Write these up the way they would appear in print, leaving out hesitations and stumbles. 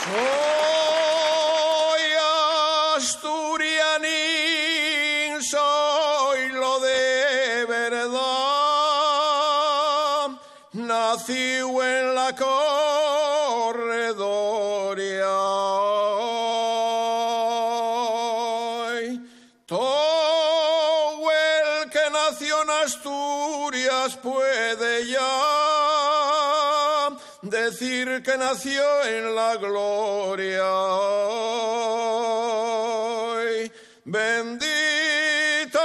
Soy asturianín, soy lo de verdad. Nací en la corredoria. Todo el que nació en Asturias puede ya decir que nació en la gloria. Bendita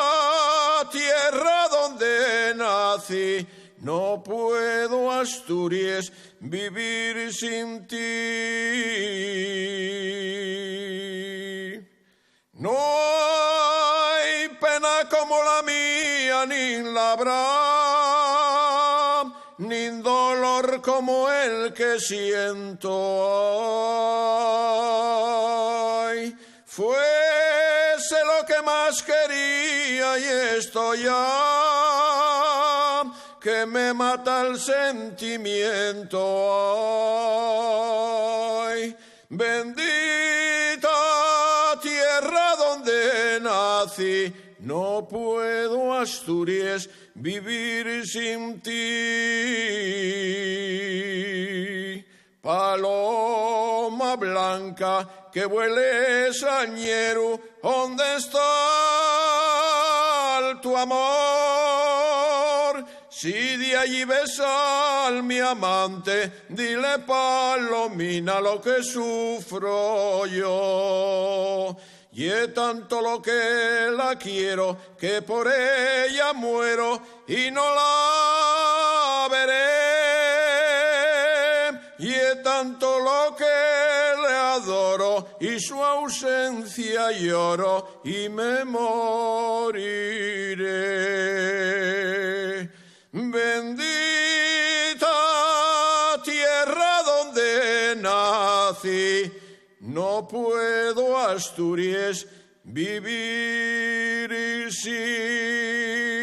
tierra donde nací, no puedo, Asturias, vivir sin ti. No hay pena como la mía, ni la habrá, ni dolor como el que siento. Ay, fuese lo que más quería y esto ya, que me mata el sentimiento. Ay, bendita tierra donde nací, no puedo, Asturias, vivir sin ti. Paloma blanca que vueles añero, ¿dónde está tu amor? Si de allí ves al mi amante, dile, palomina, lo que sufro yo. Y es tanto lo que la quiero, que por ella muero y no la veré. Y es tanto lo que le adoro, y su ausencia lloro y me moriré. Bendita tierra donde nací, no puedo, Asturias, vivir sin